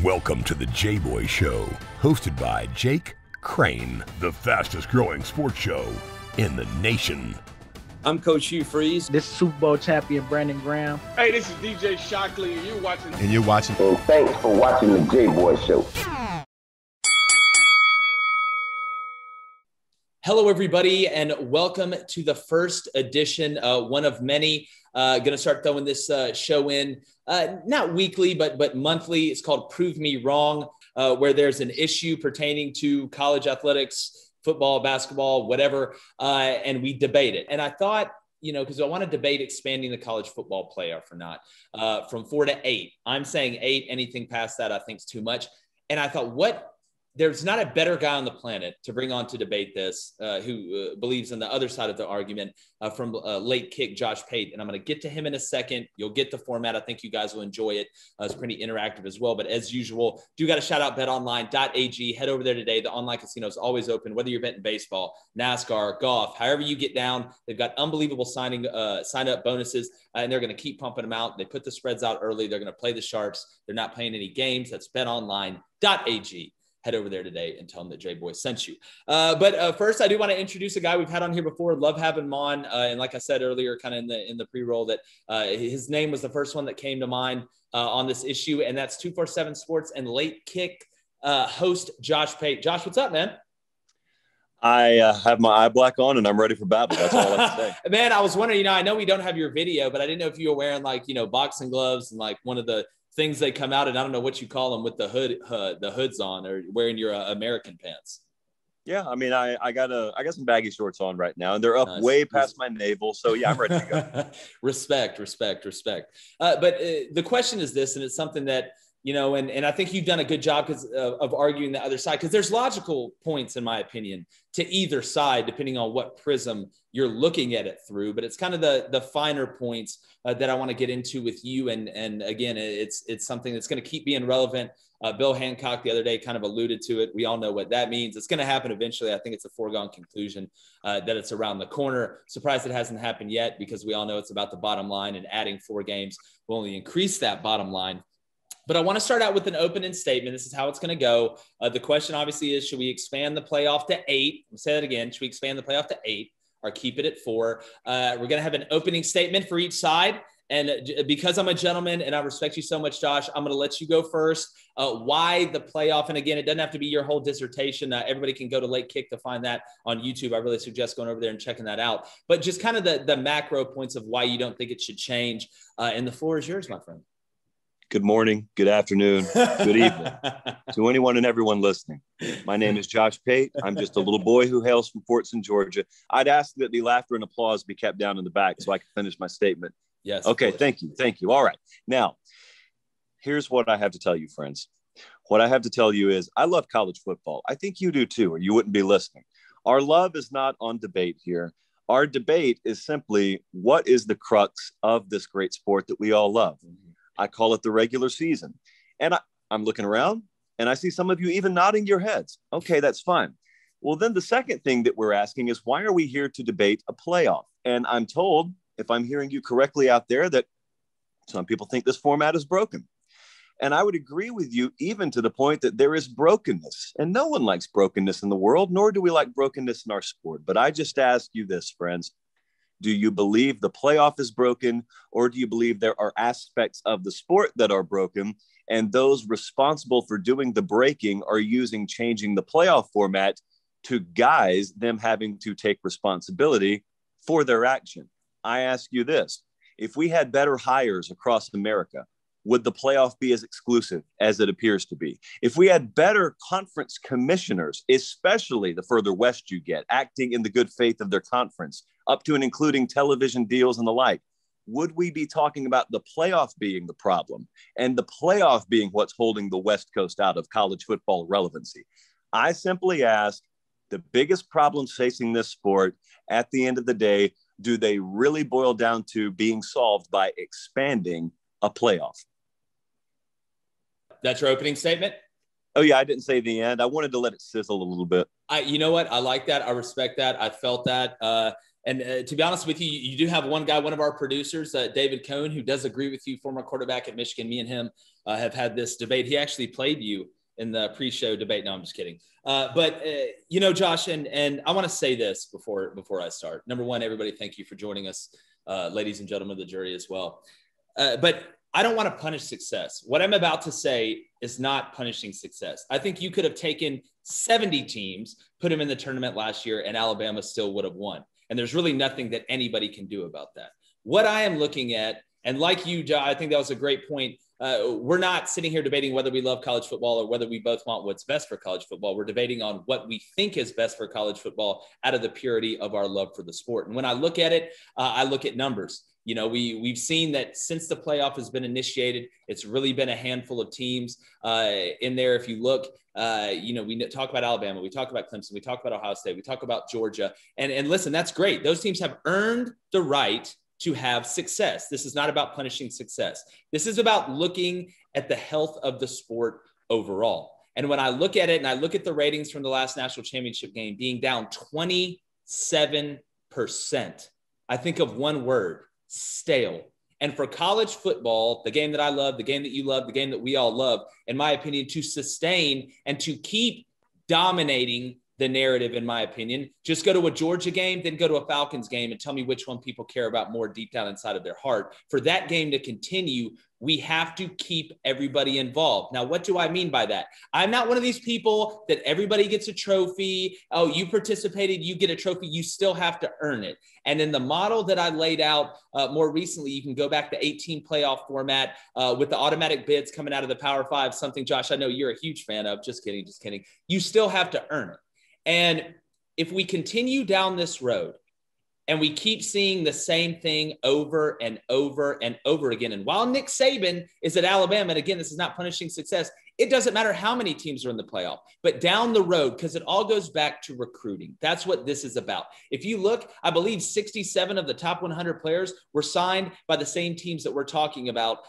Welcome to the Jboy Show, hosted by Jake, Crain, the fastest growing sports show in the nation. I'm Coach Hugh Freeze. This is Super Bowl champion Brandon Graham. Hey, this is DJ Shockley, and you're watching. And thanks for watching the Jboy Show. Hello, everybody, and welcome to the first edition, one of many. Going to start throwing this show in, not weekly, but monthly. It's called Prove Me Wrong, where there's an issue pertaining to college athletics, football, basketball, whatever, and we debate it. And I thought, because I want to debate expanding the college football playoff or not, from 4 to 8. I'm saying 8. Anything past that, I think, is too much. And I thought, there's not a better guy on the planet to bring on to debate this, who believes in the other side of the argument, from late kick Josh Pate. And I'm going to get to him in a second. You'll get the format. I think you guys will enjoy it. It's pretty interactive as well. But as usual, do got to shout out betonline.ag. Head over there today. The online casino is always open, whether you're betting baseball, NASCAR, golf, however you get down. They've got unbelievable sign-up bonuses, and they're going to keep pumping them out. They put the spreads out early. They're going to play the Sharps. They're not playing any games. That's betonline.ag. Head over there today and tell them that Jboy sent you. But first, I do want to introduce a guy we've had on here before. Love having him on. And like I said earlier, kind of in the pre-roll, that his name was the first one that came to mind on this issue, and that's 247 Sports and Late Kick host Josh Pate. Josh, what's up, man? I have my eye black on and I'm ready for battle. That's all I have to say. Man, I was wondering, I know we don't have your video, but I didn't know if you were wearing boxing gloves and one of the things they come out, and I don't know what you call them, with the hoods on, or wearing your American pants. Yeah, I mean, I got some baggy shorts on right now, and they're up way past my navel. So yeah, I'm ready to go. Respect. But the question is this, and it's something that, and I think you've done a good job of arguing the other side, because there's logical points, in my opinion, to either side, depending on what prism you're looking at it through. But it's kind of the finer points that I want to get into with you. And again, it's something that's going to keep being relevant. Bill Hancock the other day kind of alluded to it. We all know what that means. It's going to happen eventually. I think it's a foregone conclusion that it's around the corner. Surprised it hasn't happened yet, because we all know it's about the bottom line, and adding 4 games will only increase that bottom line. But I want to start out with an opening statement. This is how it's going to go. The question obviously is, should we expand the playoff to 8? I'll say that again. Should we expand the playoff to 8 or keep it at 4? We're going to have an opening statement for each side. And because I'm a gentleman and I respect you so much, Josh, I'm going to let you go first. Why the playoff? And again, it doesn't have to be your whole dissertation. Everybody can go to Late Kick to find that on YouTube. I really suggest going over there and checking that out. But just kind of the macro points of why you don't think it should change. And the floor is yours, my friend. Good morning, good afternoon, good evening to anyone and everyone listening. My name is Josh Pate. I'm just a little boy who hails from Culbertson, Georgia. I'd ask that the laughter and applause be kept down in the back so I can finish my statement. Yes. Okay, thank you. All right. Now, here's what I have to tell you, friends. What I have to tell you is I love college football. I think you do too, or you wouldn't be listening. Our love is not on debate here. Our debate is simply, what is the crux of this great sport that we all love? I call it the regular season. And I'm looking around and I see some of you even nodding your heads. Okay, that's fine. Well, then the second thing that we're asking is, why are we here to debate a playoff? And I'm told, if I'm hearing you correctly out there, that some people think this format is broken. And I would agree with you, even to the point that there is brokenness. And no one likes brokenness in the world, nor do we like brokenness in our sport. But I just ask you this, friends. Do you believe the playoff is broken, or do you believe there are aspects of the sport that are broken, and those responsible for doing the breaking are using changing the playoff format to guise them having to take responsibility for their action? I ask you this: if we had better hires across America, would the playoff be as exclusive as it appears to be? If we had better conference commissioners, especially the further west you get, acting in the good faith of their conference, up to and including television deals and the like, would we be talking about the playoff being the problem and the playoff being what's holding the West Coast out of college football relevancy? I simply ask, the biggest problems facing this sport, at the end of the day, do they really boil down to being solved by expanding a playoff? That's your opening statement? Oh, yeah, I didn't say the end. I wanted to let it sizzle a little bit. You know what? I like that. I respect that. I felt that. And to be honest with you, you do have one guy, one of our producers, David Cohn, who does agree with you, former quarterback at Michigan. Me and him have had this debate. He actually played you in the pre-show debate. No, I'm just kidding. But Josh, and I want to say this before I start. Number one, everybody, thank you for joining us, ladies and gentlemen of the jury as well. But I don't want to punish success. What I'm about to say is not punishing success. I think you could have taken 70 teams, put them in the tournament last year, and Alabama still would have won. And there's really nothing that anybody can do about that. What I am looking at, and like you, Josh, I think that was a great point. We're not sitting here debating whether we love college football or whether we both want what's best for college football. We're debating on what we think is best for college football out of the purity of our love for the sport. And when I look at it, I look at numbers. We've seen that since the playoff has been initiated, it's really been a handful of teams in there. If you look, we talk about Alabama, we talk about Clemson, we talk about Ohio State, we talk about Georgia. And listen, that's great. Those teams have earned the right to have success. This is not about punishing success. This is about looking at the health of the sport overall. And when I look at it and I look at the ratings from the last national championship game being down 27%, I think of one word: stale. And for college football, the game that I love, the game that you love, the game that we all love, in my opinion, to sustain and to keep dominating the narrative, in my opinion, just go to a Georgia game, then go to a Falcons game and tell me which one people care about more deep down inside of their heart. For that game to continue, we have to keep everybody involved. Now, what do I mean by that? I'm not one of these people that everybody gets a trophy. Oh, you participated, you get a trophy. You still have to earn it. And in the model that I laid out more recently, you can go back to 18 playoff format with the automatic bids coming out of the Power Five, something, Josh, I know you're a huge fan of. Just kidding. You still have to earn it. And if we continue down this road and we keep seeing the same thing over and over and over again, and while Nick Saban is at Alabama, and again, this is not punishing success, it doesn't matter how many teams are in the playoff, but down the road, because it all goes back to recruiting. That's what this is about. If you look, I believe 67 of the top 100 players were signed by the same teams that we're talking about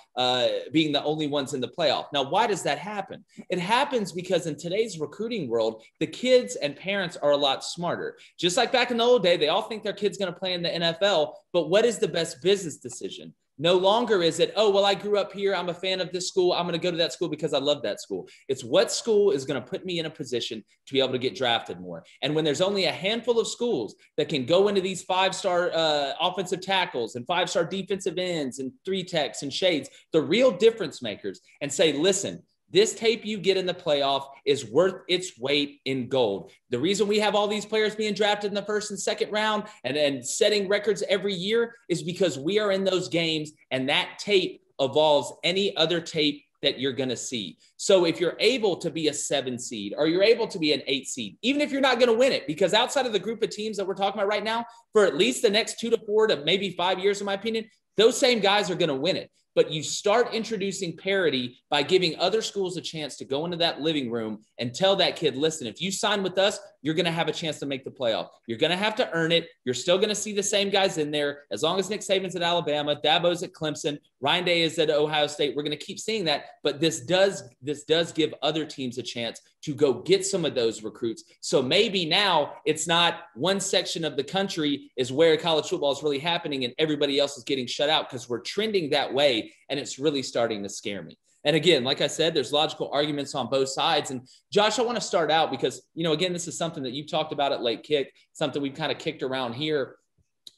being the only ones in the playoff. Now, why does that happen? It happens because in today's recruiting world, the kids and parents are a lot smarter. Just like back in the old day, they all think their kid's going to play in the NFL, but what is the best business decision? No longer is it, oh, well, I grew up here, I'm a fan of this school, I'm going to go to that school because I love that school. It's what school is going to put me in a position to be able to get drafted more. And when there's only a handful of schools that can go into these five-star offensive tackles and five-star defensive ends and three techs and shades, the real difference makers, and say, listen, this tape you get in the playoff is worth its weight in gold. The reason we have all these players being drafted in the first and second round and setting records every year is because we are in those games, and that tape evolves any other tape that you're going to see. So if you're able to be a 7 seed or you're able to be an 8 seed, even if you're not going to win it, because outside of the group of teams that we're talking about right now, for at least the next 2 to 4 to maybe 5 years, in my opinion, those same guys are going to win it. But you start introducing parity by giving other schools a chance to go into that living room and tell that kid, listen, if you sign with us, you're going to have a chance to make the playoff. You're going to have to earn it. You're still going to see the same guys in there. As long as Nick Saban's at Alabama, Dabo's at Clemson, Ryan Day is at Ohio State, we're going to keep seeing that. But this does give other teams a chance to go get some of those recruits. So maybe now it's not one section of the country is where college football is really happening and everybody else is getting shut out, because we're trending that way, and it's really starting to scare me. And again, like I said, there's logical arguments on both sides. And Josh, I want to start out because, again, this is something that you've talked about at Late Kick, something we've kind of kicked around here.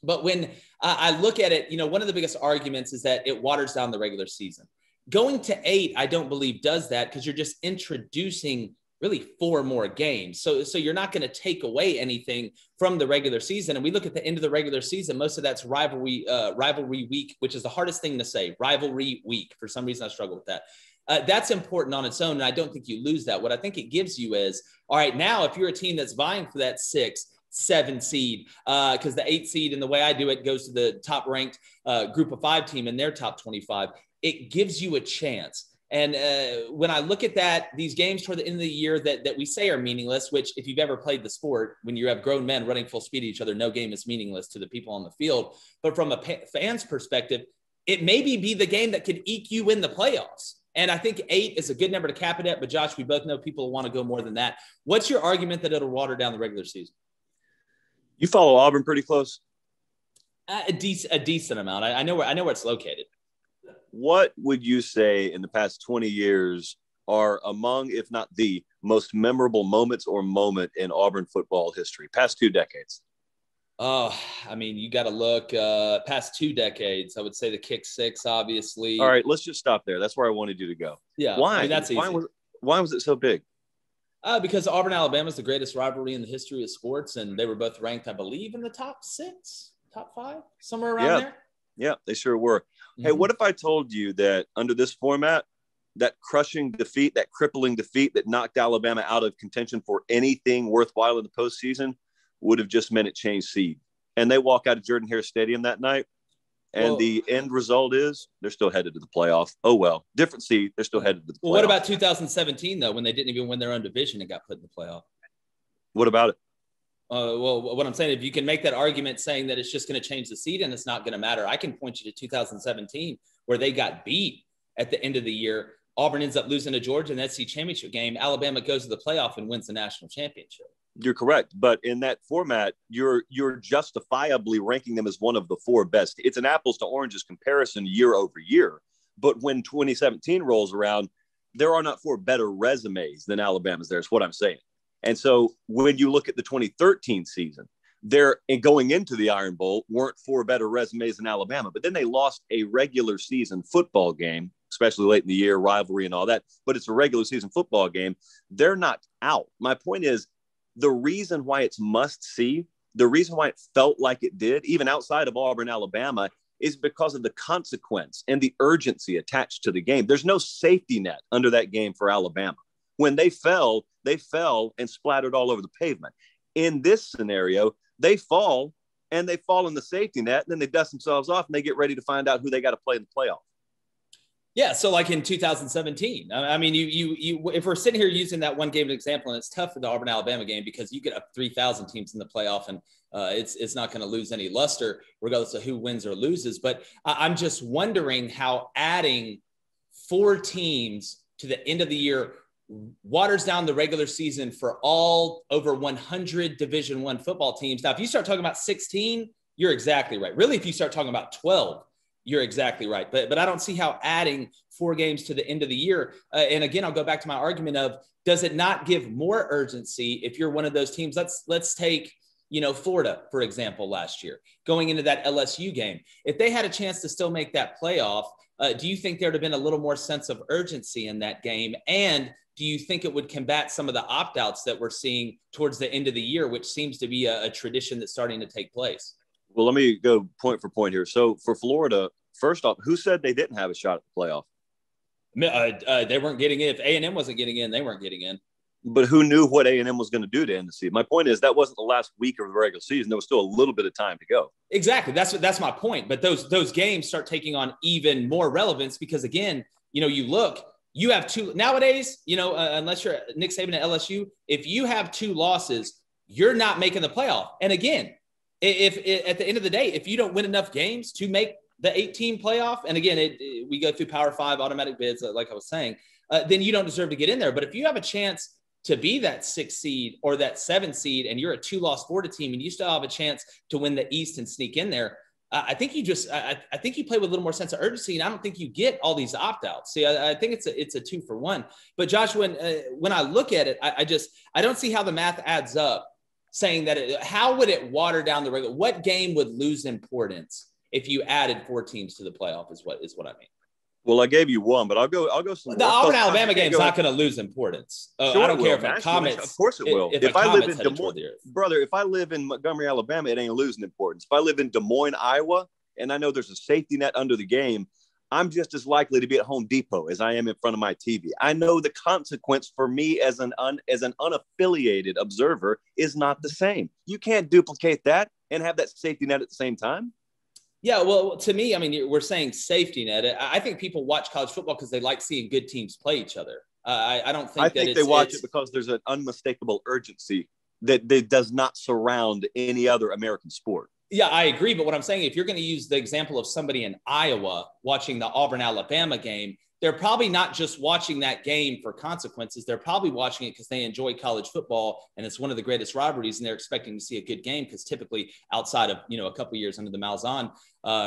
But when I look at it, one of the biggest arguments is that it waters down the regular season. Going to 8, I don't believe does that, because you're just introducing really 4 more games. So you're not going to take away anything from the regular season. And we look at the end of the regular season, most of that's rivalry week, which is the hardest thing to say, rivalry week. For some reason, I struggle with that. That's important on its own, and I don't think you lose that. What I think it gives you is, all right, now if you're a team that's vying for that 6, 7 seed, because the 8 seed, and the way I do it, goes to the top ranked group of 5 team in their top 25, it gives you a chance. And when I look at that, these games toward the end of the year that we say are meaningless, which if you've ever played the sport, when you have grown men running full speed at each other, no game is meaningless to the people on the field. But from a fan's perspective, it maybe be the game that could eke you in the playoffs. And I think 8 is a good number to cap it at. But Josh, we both know people want to go more than that. What's your argument that it'll water down the regular season? You follow Auburn pretty close? A decent amount. I know where it's located. What would you say in the past 20 years are among, if not the most memorable moments or moment in Auburn football history, past 2 decades? Oh, I mean, you got to look past 2 decades. I would say the kick six, obviously. All right, let's just stop there. That's where I wanted you to go. Yeah. Why? I mean, that's easy. Why was it so big? Because Auburn, Alabama is the greatest rivalry in the history of sports, and they were both ranked, I believe, in the top 6, top 5, somewhere around there. Yeah, they sure were. Mm-hmm. Hey, what if I told you that under this format, that crushing defeat, that crippling defeat that knocked Alabama out of contention for anything worthwhile in the postseason would have just meant it changed seed? And they walk out of Jordan-Hare Stadium that night, and the end result is they're still headed to the playoff. Oh, well, different seed. They're still headed to the playoff. Well, what about 2017, though, when they didn't even win their own division and got put in the playoff? What about it? Well, what I'm saying, if you can make that argument saying that it's just going to change the seed and it's not going to matter, I can point you to 2017 where they got beat at the end of the year. Auburn ends up losing to Georgia in the SEC championship game. Alabama goes to the playoff and wins the national championship. You're correct. But in that format, you're justifiably ranking them as one of the 4 best. It's an apples to oranges comparison year over year. But when 2017 rolls around, there are not 4 better resumes than Alabama's. There's what I'm saying. And so when you look at the 2013 season, they're going into the Iron Bowl weren't 4 better resumes than Alabama. But then they lost a regular season football game, especially late in the year, rivalry and all that. But it's a regular season football game. They're not out. My point is, the reason why it's must see, the reason why it felt like it did, even outside of Auburn, Alabama, is because of the consequence and the urgency attached to the game. There's no safety net under that game for Alabama. When they fell and splattered all over the pavement. In this scenario, they fall in the safety net, and then they dust themselves off and they get ready to find out who they got to play in the playoff. Yeah, so like in 2017, I mean, you if we're sitting here using that one game as an example, and it's tough for the Auburn-Alabama game because you get up 3,000 teams in the playoff, and it's not going to lose any luster regardless of who wins or loses. But I'm just wondering how adding 4 teams to the end of the year waters down the regular season for all over 100 Division I football teams. Now, if you start talking about 16, you're exactly right. Really, if you start talking about 12, you're exactly right. But I don't see how adding 4 games to the end of the year. And again, I'll go back to my argument of, does it not give more urgency if you're one of those teams? Let's take, Florida, for example, last year, going into that LSU game. If they had a chance to still make that playoff, do you think there would have been a little more sense of urgency in that game? And do you think it would combat some of the opt-outs that we're seeing towards the end of the year, which seems to be a tradition that's starting to take place? Well, let me go point for point here. So for Florida, first off, who said they didn't have a shot at the playoff? They weren't getting in. If A&M wasn't getting in, they weren't getting in. But who knew what A&M was going to do to end the season? My point is that wasn't the last week of the regular season. There was still a little bit of time to go. Exactly. That's my point. But those games start taking on even more relevance because, again, you have 2 nowadays, unless you're Nick Saban at LSU, if you have 2 losses, you're not making the playoff. And again, if at the end of the day, if you don't win enough games to make the 18 playoff, and again, we go through Power 5 automatic bids, like I was saying, then you don't deserve to get in there. But if you have a chance to be that 6 seed or that 7 seed, and you're a 2-loss Florida team, and you still have a chance to win the East and sneak in there, I think you play with a little more sense of urgency, and I don't think you get all these opt-outs. See, I think it's a 2 for 1. But Josh, when I look at it, I don't see how the math adds up. Saying that, how would it water down the regular? What game would lose importance if you added 4 teams to the playoff? Is what I mean. Well, I gave you one, but I'll go some. The Auburn Alabama game is not going to lose importance. Sure, I don't care if it comments. Of course, it will. If I live in Des Moines, brother, if I live in Montgomery, Alabama, it ain't losing importance. If I live in Des Moines, Iowa, and I know there's a safety net under the game, I'm just as likely to be at Home Depot as I am in front of my TV. I know the consequence for me as an unaffiliated observer is not the same. You can't duplicate that and have that safety net at the same time. Yeah, well, to me, I mean, we're saying safety net. I think people watch college football because they like seeing good teams play each other. I don't think they watch it because there's an unmistakable urgency that does not surround any other American sport. Yeah, I agree. But what I'm saying, if you're going to use the example of somebody in Iowa watching the Auburn-Alabama game, they're probably not just watching that game for consequences. They're probably watching it because they enjoy college football, and it's one of the greatest rivalries, and they're expecting to see a good game because typically outside of, a couple of years under the Malzahn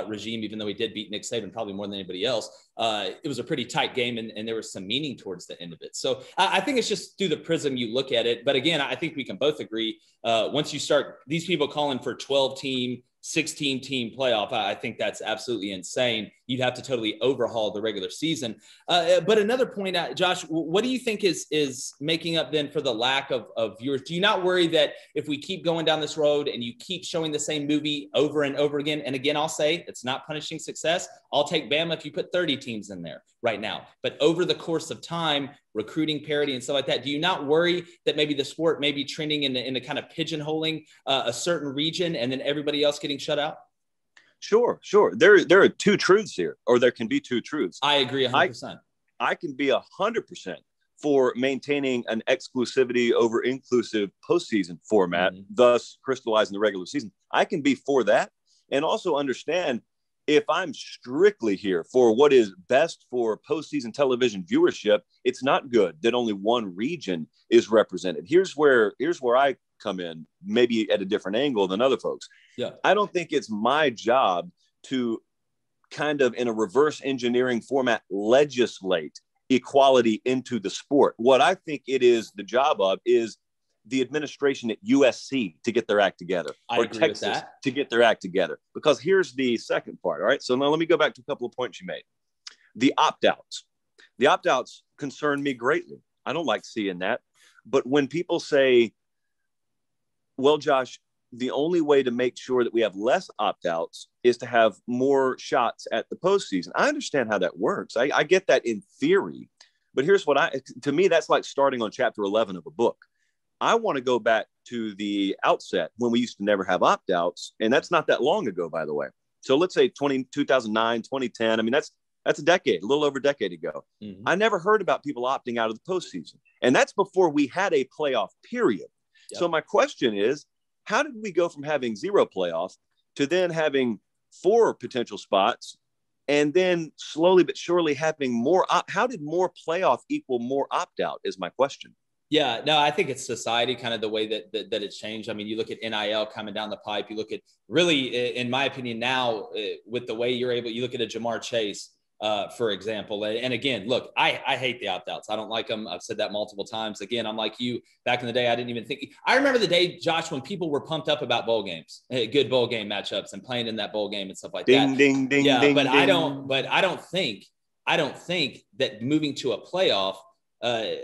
regime, even though he did beat Nick Saban probably more than anybody else, it was a pretty tight game, and there was some meaning towards the end of it. So I think it's just through the prism you look at it. But again, I think we can both agree, once you start these people calling for 12-team, 16-team playoff, I think that's absolutely insane. You'd have to totally overhaul the regular season. But another point, Josh, what do you think is making up then for the lack of viewers? Do you not worry that if we keep going down this road and you keep showing the same movie over and over again, and again, I'll say it's not punishing success. I'll take Bama if you put 30 teams in there right now. But over the course of time, recruiting parity and stuff like that, do you not worry that maybe the sport may be trending in the kind of pigeonholing a certain region and then everybody else getting shut out? Sure. There are two truths here, or there can be two truths. I agree 100%. I can be 100% for maintaining an exclusivity over inclusive postseason format, thus crystallizing the regular season. I can be for that, and also understand if I'm strictly here for what is best for postseason television viewership, it's not good that only one region is represented. Here's where I come in, maybe at a different angle than other folks. Yeah. I don't think it's my job to kind of, in a reverse engineering format, legislate equality into the sport. What I think it is the job of is the administration at USC to get their act together, or Texas to get their act together. Because here's the second part. All right. So now let me go back to a couple of points you made. The opt-outs. The opt-outs concern me greatly. I don't like seeing that. But when people say, well, Josh, the only way to make sure that we have less opt-outs is to have more shots at the postseason. I understand how that works. I get that in theory. But here's what to me, that's like starting on chapter 11 of a book. I want to go back to the outset when we used to never have opt-outs. And that's not that long ago, by the way. So let's say 2009, 2010. I mean, that's a decade, a little over a decade ago. Mm-hmm. I never heard about people opting out of the postseason. And that's before we had a playoff period. Yep. So my question is, how did we go from having 0 playoff to then having 4 potential spots and then slowly but surely having more? How did more playoff equal more opt-out is my question. Yeah, no, I think it's society, kind of the way that it's changed. I mean, you look at NIL coming down the pipe. You look at really, in my opinion, now with the way you look at a Jamar Chase, for example. And again, look, I hate the opt-outs. I don't like them. I've said that multiple times. Again, I'm like you. Back in the day, I didn't even think. I remember the day, Josh, when people were pumped up about bowl games, good bowl game matchups, and playing in that bowl game and stuff like that. Ding, ding, ding, yeah, ding, but ding. I don't think that moving to a playoff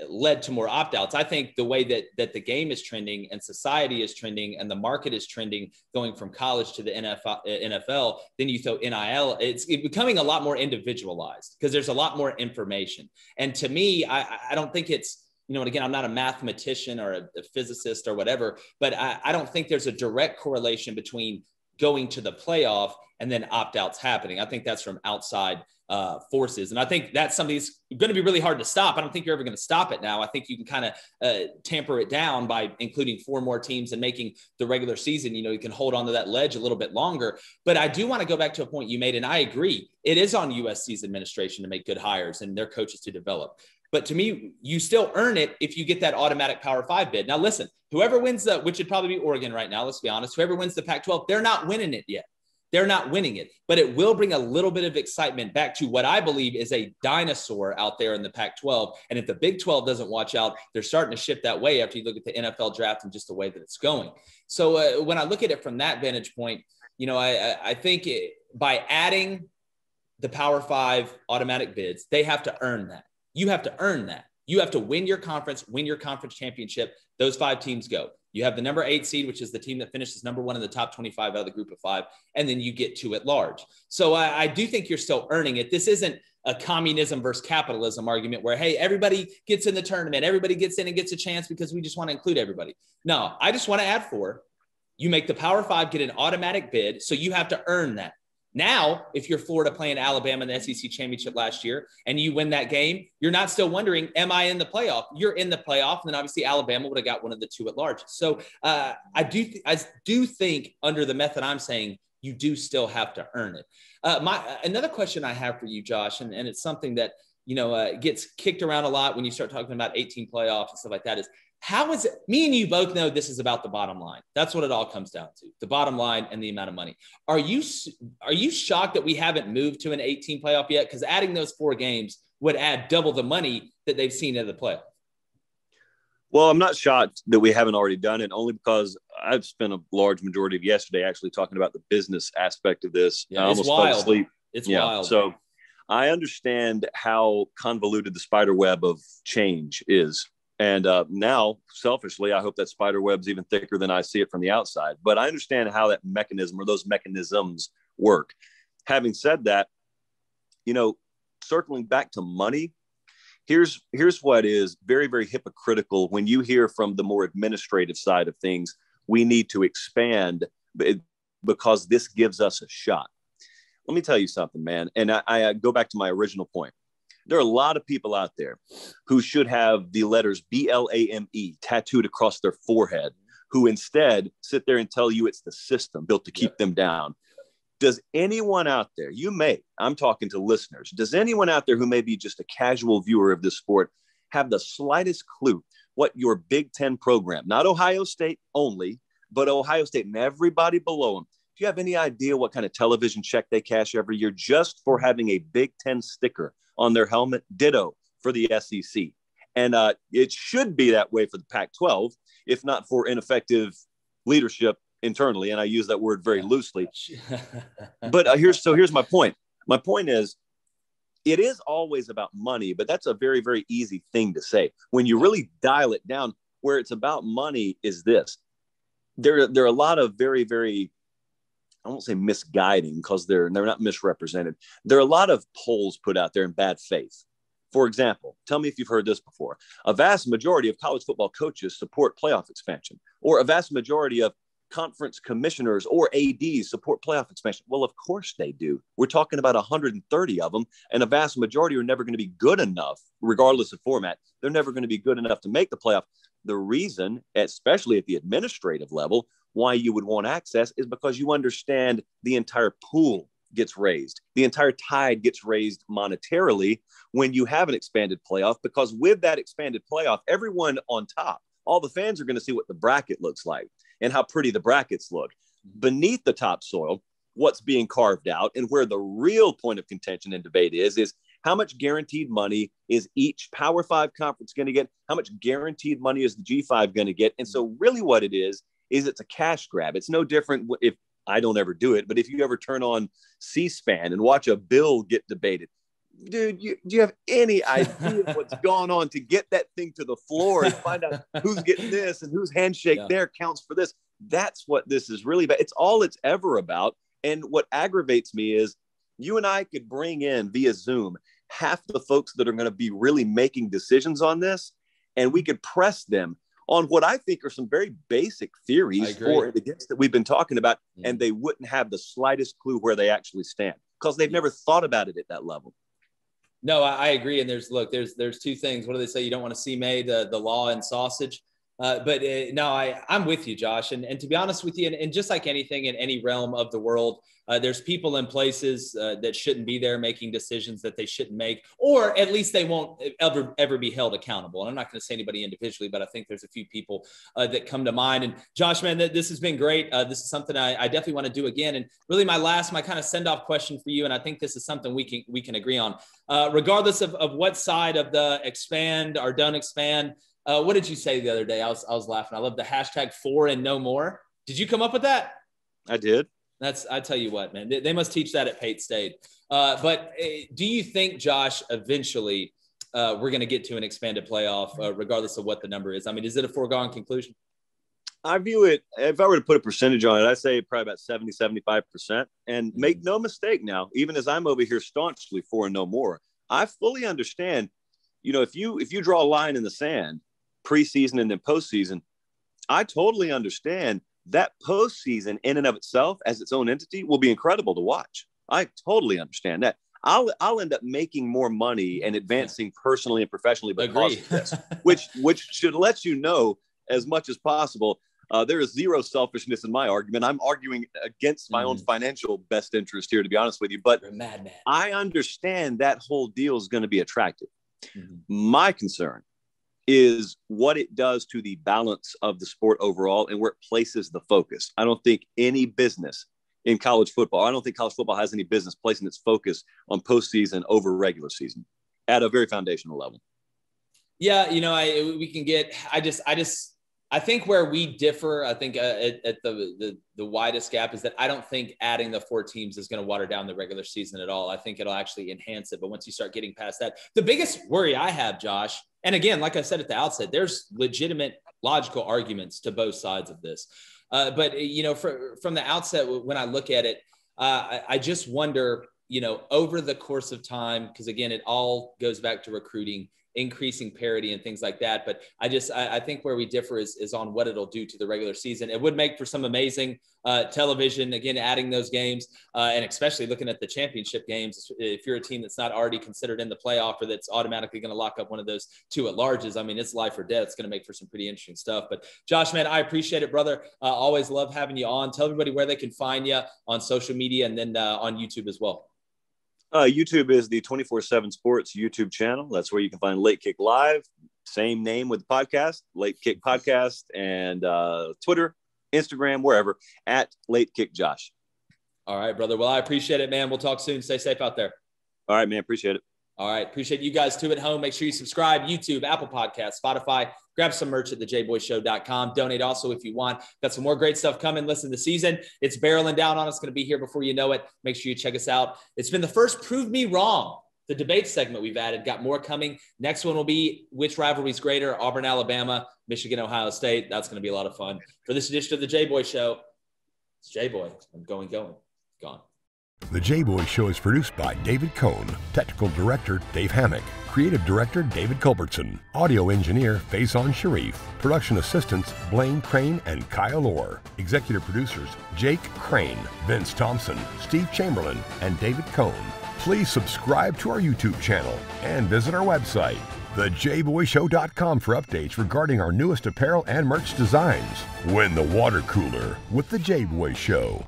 led to more opt-outs. I think the way that the game is trending and society is trending and the market is trending, going from college to the NFL, then you throw NIL, it's becoming a lot more individualized because there's a lot more information. And to me, I don't think it's, and again, I'm not a mathematician or a physicist or whatever, but I don't think there's a direct correlation between going to the playoff and then opt-outs happening. I think that's from outside forces. And I think that's something that's going to be really hard to stop. I don't think you're ever going to stop it now. I think you can kind of tamper it down by including 4 more teams and making the regular season, you can hold on to that ledge a little bit longer. But I do want to go back to a point you made, and I agree. It is on USC's administration to make good hires and their coaches to develop. But to me, you still earn it if you get that automatic Power 5 bid. Now, listen, whoever wins which would probably be Oregon right now, let's be honest, whoever wins the Pac-12, they're not winning it yet. They're not winning it, but it will bring a little bit of excitement back to what I believe is a dinosaur out there in the Pac-12. And if the Big 12 doesn't watch out, they're starting to shift that way after you look at the NFL draft and just the way that it's going. So when I look at it from that vantage point, I think by adding the Power 5 automatic bids, they have to earn that. You have to earn that. You have to win your conference championship. Those 5 teams go. You have the number 8 seed, which is the team that finishes number 1 in the top 25 out of the group of 5. And then you get 2 at large. So I do think you're still earning it. This isn't a communism versus capitalism argument where, hey, everybody gets in the tournament. Everybody gets in and gets a chance because we just want to include everybody. No, I just want to add 4. You make the Power 5 get an automatic bid. So you have to earn that. Now, if you're Florida playing Alabama in the SEC championship last year and you win that game, you're not still wondering, am I in the playoff? You're in the playoff. And then obviously Alabama would have got one of the 2 at large. So I do think under the method I'm saying, you do still have to earn it. Another question I have for you, Josh, and it's something that, gets kicked around a lot when you start talking about 18 playoffs and stuff like that is, how is it? Me and you both know this is about the bottom line. That's what it all comes down to, the bottom line and the amount of money. Are you shocked that we haven't moved to an 18 playoff yet? Because adding those 4 games would add double the money that they've seen in the playoff. Well, I'm not shocked that we haven't already done it, only because I've spent a large majority of yesterday actually talking about the business aspect of this. Yeah, I almost fell asleep. It's wild. So I understand how convoluted the spider web of change is. And now, selfishly, I hope that spider web's even thicker than I see it from the outside. But I understand how that mechanism or those mechanisms work. Having said that, circling back to money, here's what is very, very hypocritical when you hear from the more administrative side of things, we need to expand because this gives us a shot. Let me tell you something, man. And I go back to my original point. There are a lot of people out there who should have the letters BLAME tattooed across their forehead, who instead sit there and tell you it's the system built to keep them down. Does anyone out there, I'm talking to listeners, does anyone out there who may be just a casual viewer of this sport have the slightest clue what your Big Ten program, not Ohio State only, but Ohio State and everybody below them, do you have any idea what kind of television check they cash every year just for having a Big Ten sticker on their helmet? Ditto for the SEC. And it should be that way for the Pac-12, if not for ineffective leadership internally. And I use that word very loosely. But here's my point. My point is, it is always about money, but that's a very, very easy thing to say. When you really dial it down, where it's about money is this. There are a lot of very, very, I won't say misguiding because they're not misrepresented. There are a lot of polls put out there in bad faith. For example, tell me if you've heard this before. A vast majority of college football coaches support playoff expansion, or a vast majority of conference commissioners or ADs support playoff expansion. Well, of course they do. We're talking about 130 of them, and a vast majority are never going to be good enough, regardless of format. They're never going to be good enough to make the playoff. The reason, especially at the administrative level, why you would want access is because you understand the entire pool gets raised. The entire tide gets raised monetarily when you have an expanded playoff, because with that expanded playoff, everyone on top, all the fans are going to see what the bracket looks like and how pretty the brackets look. Beneath the topsoil, what's being carved out and where the real point of contention and debate is how much guaranteed money is each Power 5 conference going to get? How much guaranteed money is the G5 going to get? And so really what it is it's a cash grab. It's no different if I don't ever do it, but if you ever turn on C-SPAN and watch a bill get debated, dude, do you have any idea what's gone on to get that thing to the floor and find out who's getting this and whose handshake there counts for this? That's what this is really about. It's all it's ever about. And what aggravates me is you and I could bring in via Zoom half the folks that are going to be really making decisions on this, and we could press them on what I think are some very basic theories for and against that we've been talking about, and they wouldn't have the slightest clue where they actually stand because they've never thought about it at that level. No, I agree. And there's 2 things. What do they say? You don't want to see made the law and sausage. I'm with you, Josh. And to be honest with you, and just like anything in any realm of the world, there's people in places that shouldn't be there making decisions that they shouldn't make, or at least they won't ever be held accountable. And I'm not going to say anybody individually, but I think there's a few people that come to mind. And Josh, man, this has been great. This is something I definitely want to do again. And really my kind of send off question for you. And I think this is something we can agree on, regardless of what side of the expand or don't expand. What did you say the other day? I was laughing. I love the hashtag 4 and no more. Did you come up with that? I did. I tell you what, man, they must teach that at Pate State. But do you think, Josh, eventually we're going to get to an expanded playoff, regardless of what the number is? I mean, is it a foregone conclusion? I view it, if I were to put a percentage on it, I'd say probably about 70, 75%. And make no mistake now, even as I'm over here staunchly 4 and no more, I fully understand, if you draw a line in the sand, preseason and then postseason, I totally understand that postseason in and of itself as its own entity will be incredible to watch. I totally understand that. I'll end up making more money and advancing personally and professionally because of this, which should let you know as much as possible. There is zero selfishness in my argument. I'm arguing against my own financial best interest here, to be honest with you. But you're a madman. I understand that whole deal is going to be attractive. My concern is what it does to the balance of the sport overall and where it places the focus. I don't think any business in college football, I don't think college football has any business placing its focus on postseason over regular season at a very foundational level. Yeah, you know, I think where we differ, I think at the widest gap is that I don't think adding the 4 teams is going to water down the regular season at all. I think it'll actually enhance it. But once you start getting past that, the biggest worry I have, Josh, and again, like I said at the outset, there's legitimate logical arguments to both sides of this. But, you know, from the outset, when I look at it, I just wonder, you know, over the course of time, because again, it all goes back to recruiting, increasing parity and things like that. But I think where we differ is on what it'll do to the regular season. It would make for some amazing television, again, adding those games and especially looking at the championship games. If you're a team that's not already considered in the playoff or that's automatically going to lock up one of those 2 at-larges, I mean, it's life or death. It's going to make for some pretty interesting stuff. But Josh, man, I appreciate it, brother. Always love having you on. Tell everybody where they can find you on social media and then on YouTube as well. YouTube is the 24/7 Sports YouTube channel. That's where you can find Late Kick Live, same name with the podcast, Late Kick Podcast, and Twitter, Instagram, wherever, at Late Kick Josh. All right, brother. Well, I appreciate it, man. We'll talk soon. Stay safe out there. All right, man. Appreciate it. All right. Appreciate you guys too at home. Make sure you subscribe, YouTube, Apple Podcasts, Spotify. Grab some merch at thejboyshow.com. Donate also if you want. Got some more great stuff coming. Listen, the season, it's barreling down on us. Going to be here before you know it. Make sure you check us out. It's been the first Prove Me Wrong, the debate segment we've added. Got more coming. Next one will be which rivalry's greater, Auburn, Alabama, Michigan, Ohio State. That's going to be a lot of fun. For this edition of the Jboy Show, it's Jboy. I'm gone. The Jboy Show is produced by David Cohn, Technical Director Dave Hammock, Creative Director David Culbertson, Audio Engineer Feyzan Shareef, Production Assistants Blaine Crain and Kyle Orr, Executive Producers Jake Crain, Vince Thompson, Steve Chamberlain, and David Cohn. Please subscribe to our YouTube channel and visit our website, thejboyshow.com, for updates regarding our newest apparel and merch designs. Win the water cooler with the Jboy Show.